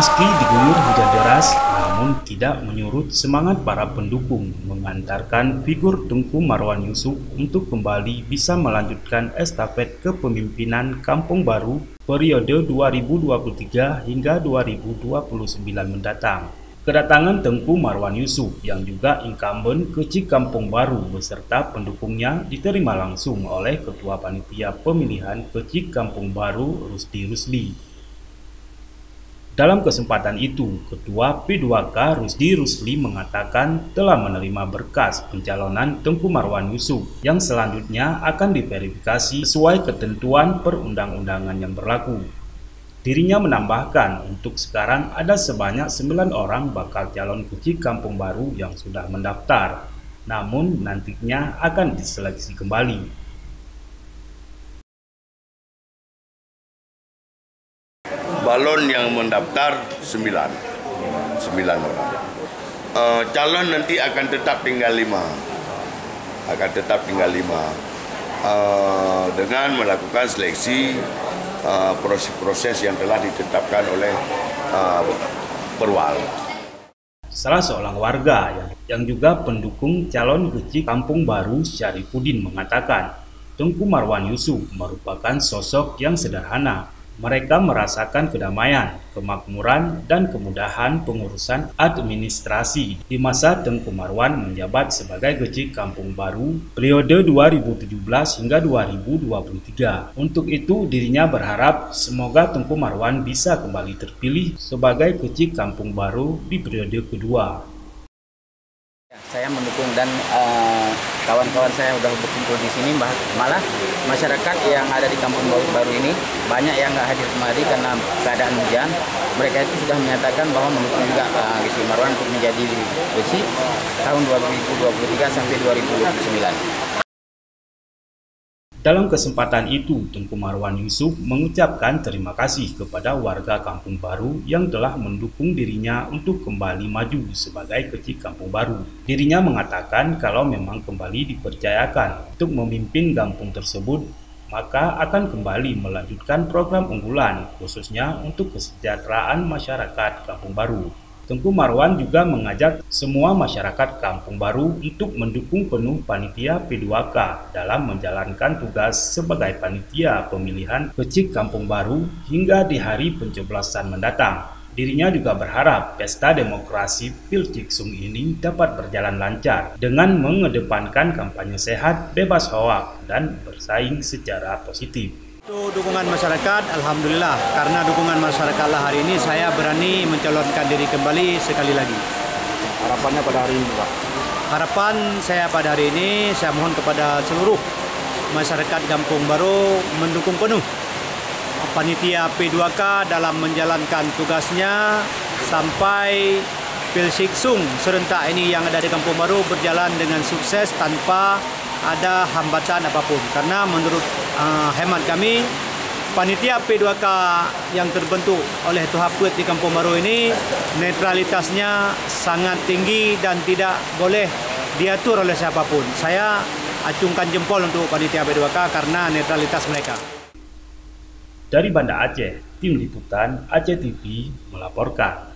Meski diguyur hujan deras, namun tidak menyurut semangat para pendukung mengantarkan figur Tengku Marwan Yusuf untuk kembali bisa melanjutkan estafet kepemimpinan Kampung Baru periode 2023 hingga 2029 mendatang. Kedatangan Tengku Marwan Yusuf yang juga incumbent Kecik Kampung Baru beserta pendukungnya diterima langsung oleh Ketua Panitia Pemilihan Kecik Kampung Baru Rusdi Rusli. Dalam kesempatan itu, Ketua P2K Rusdi Rusli mengatakan telah menerima berkas pencalonan Tengku Marwan Yusuf yang selanjutnya akan diverifikasi sesuai ketentuan perundang-undangan yang berlaku. Dirinya menambahkan untuk sekarang ada sebanyak 9 orang bakal calon Kecik Kampung Baru yang sudah mendaftar, namun nantinya akan diseleksi kembali. Balon yang mendaftar 9 orang. Calon nanti akan tetap tinggal 5. Dengan melakukan seleksi proses yang telah ditetapkan oleh Perwal. Salah seorang warga yang juga pendukung calon Kecik Kampung Baru Syarifuddin mengatakan, Tengku Marwan Yusuf merupakan sosok yang sederhana. Mereka merasakan kedamaian, kemakmuran, dan kemudahan pengurusan administrasi di masa Tengku Marwan menjabat sebagai Kecik Kampung Baru periode 2017 hingga 2023. Untuk itu, dirinya berharap semoga Tengku Marwan bisa kembali terpilih sebagai Kecik Kampung Baru di periode kedua. Saya mendukung dan kawan-kawan saya sudah berkumpul di sini, malah masyarakat yang ada di Kampung Baru ini banyak yang nggak hadir kemari karena keadaan hujan. Mereka itu sudah menyatakan bahwa mendukung juga Kecik Marwan untuk menjadi Kecik tahun 2023 sampai 2029. Dalam kesempatan itu, Tengku Marwan Yusuf mengucapkan terima kasih kepada warga Kampung Baru yang telah mendukung dirinya untuk kembali maju sebagai Kecik Kampung Baru. Dirinya mengatakan kalau memang kembali dipercayakan untuk memimpin kampung tersebut, maka akan kembali melanjutkan program unggulan, khususnya untuk kesejahteraan masyarakat Kampung Baru. Tengku Marwan juga mengajak semua masyarakat Kampung Baru untuk mendukung penuh Panitia P2K dalam menjalankan tugas sebagai Panitia Pemilihan Kecik Kampung Baru hingga di hari pencoblosan mendatang. Dirinya juga berharap pesta demokrasi Pilciksum ini dapat berjalan lancar dengan mengedepankan kampanye sehat, bebas hoak, dan bersaing secara positif. Untuk dukungan masyarakat, alhamdulillah, karena dukungan masyarakat lah hari ini saya berani mencalonkan diri kembali sekali lagi. Harapannya pada hari ini, Pak? Harapan saya pada hari ini, saya mohon kepada seluruh masyarakat Kampung Baru mendukung penuh Panitia P2K dalam menjalankan tugasnya sampai Pilciksum serentak ini yang ada di Kampung Baru berjalan dengan sukses tanpa ada hambatan apapun. Karena menurut hemat kami, Panitia P2K yang terbentuk oleh Tuhaput di Kampung Baru ini netralitasnya sangat tinggi dan tidak boleh diatur oleh siapapun. Saya acungkan jempol untuk Panitia P2K karena netralitas mereka. Dari Banda Aceh, Tim Liputan Aceh TV melaporkan.